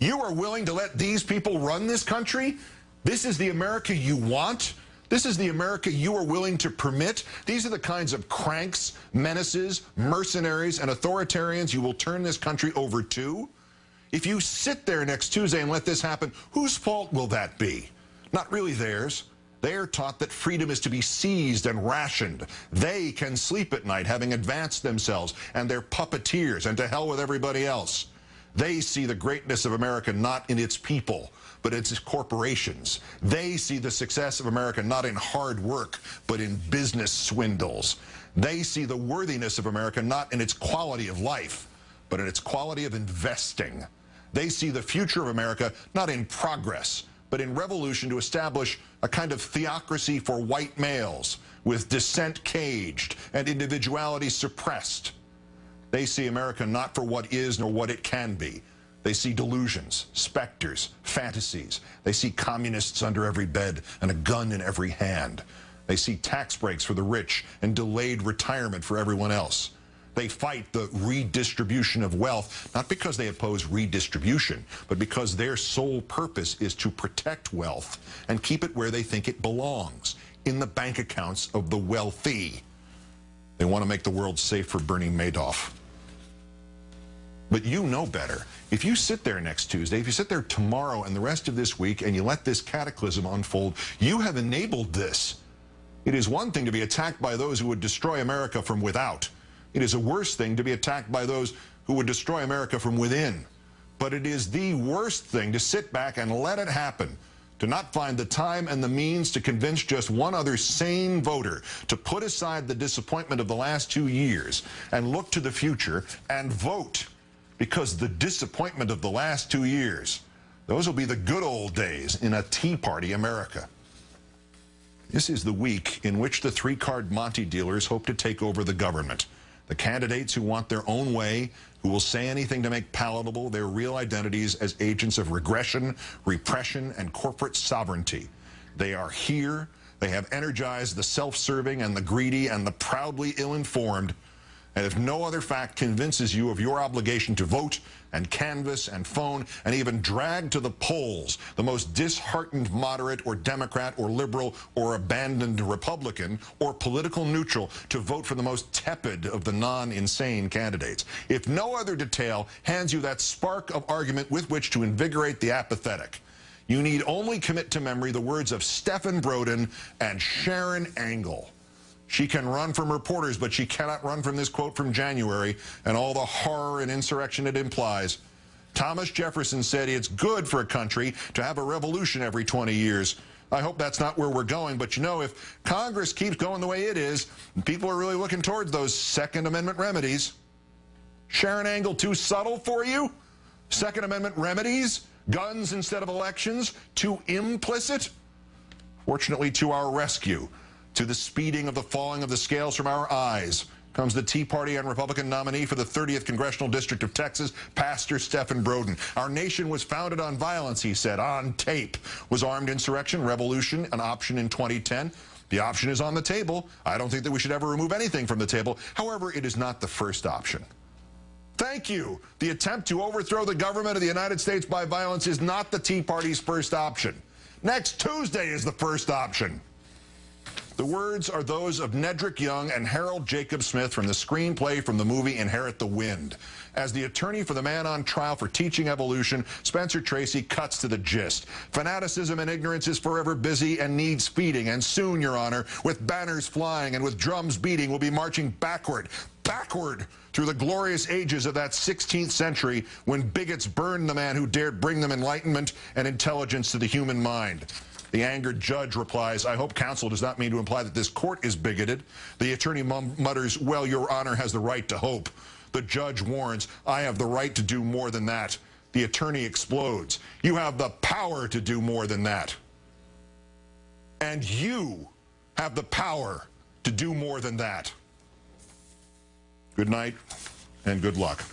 You are willing to let these people run this country? This is the America you want? This is the America you are willing to permit? These are the kinds of cranks, menaces, mercenaries, and authoritarians you will turn this country over to? If you sit there next Tuesday and let this happen, whose fault will that be? Not really theirs. They are taught that freedom is to be seized and rationed. They can sleep at night having advanced themselves, and they're puppeteers, and to hell with everybody else. They see the greatness of America not in its people, but in its corporations. They see the success of America not in hard work, but in business swindles. They see the worthiness of America not in its quality of life, but in its quality of investing. They see the future of America not in progress, but in revolution to establish a kind of theocracy for white males, with dissent caged and individuality suppressed. They see America not for what is nor what it can be. They see delusions, specters, fantasies. They see communists under every bed and a gun in every hand. They see tax breaks for the rich and delayed retirement for everyone else. They fight the redistribution of wealth, not because they oppose redistribution, but because their sole purpose is to protect wealth and keep it where they think it belongs, in the bank accounts of the wealthy. They want to make the world safe for Bernie Madoff. But you know better. If you sit there next Tuesday, if you sit there tomorrow and the rest of this week and you let this cataclysm unfold, you have enabled this. It is one thing to be attacked by those who would destroy America from without. It is a worse thing to be attacked by those who would destroy America from within. But it is the worst thing to sit back and let it happen, to not find the time and the means to convince just one other sane voter to put aside the disappointment of the last 2 years and look to the future and vote. Because the disappointment of the last 2 years, those will be the good old days in a Tea Party America. This is the week in which the three-card Monte dealers hope to take over the government. The candidates who want their own way, who will say anything to make palatable their real identities as agents of regression, repression, and corporate sovereignty. They are here. They have energized the self-serving and the greedy and the proudly ill-informed. And if no other fact convinces you of your obligation to vote and canvass and phone and even drag to the polls the most disheartened moderate or Democrat or liberal or abandoned Republican or political neutral to vote for the most tepid of the non-insane candidates, if no other detail hands you that spark of argument with which to invigorate the apathetic, you need only commit to memory the words of Stephen Broden and Sharon Angle. She can run from reporters, but she cannot run from this quote from January and all the horror and insurrection it implies. Thomas Jefferson said it's good for a country to have a revolution every 20 years. I hope that's not where we're going, but you know, if Congress keeps going the way it is, people are really looking towards those Second Amendment remedies. Sharon Angle, too subtle for you? Second Amendment remedies? Guns instead of elections? Too implicit? Fortunately, to our rescue, to the speeding of the falling of the scales from our eyes, comes the Tea Party and Republican nominee for the 30th Congressional District of Texas, Pastor Stephen Broden. Our nation was founded on violence, he said, on tape. Was armed insurrection, revolution, an option in 2010? The option is on the table. I don't think that we should ever remove anything from the table. However, it is not the first option. Thank you. The attempt to overthrow the government of the United States by violence is not the Tea Party's first option. Next Tuesday is the first option. The words are those of Nedrick Young and Harold Jacob Smith from the screenplay from the movie Inherit the Wind. As the attorney for the man on trial for teaching evolution, Spencer Tracy cuts to the gist. Fanaticism and ignorance is forever busy and needs feeding. And soon, Your Honor, with banners flying and with drums beating, we'll be marching backward through the glorious ages of that 16th century when bigots burned the man who dared bring them enlightenment and intelligence to the human mind. The angered judge replies, I hope counsel does not mean to imply that this court is bigoted. The attorney mutters, well, Your Honor has the right to hope. The judge warns, I have the right to do more than that. The attorney explodes. You have the power to do more than that. And you have the power to do more than that. Good night and good luck.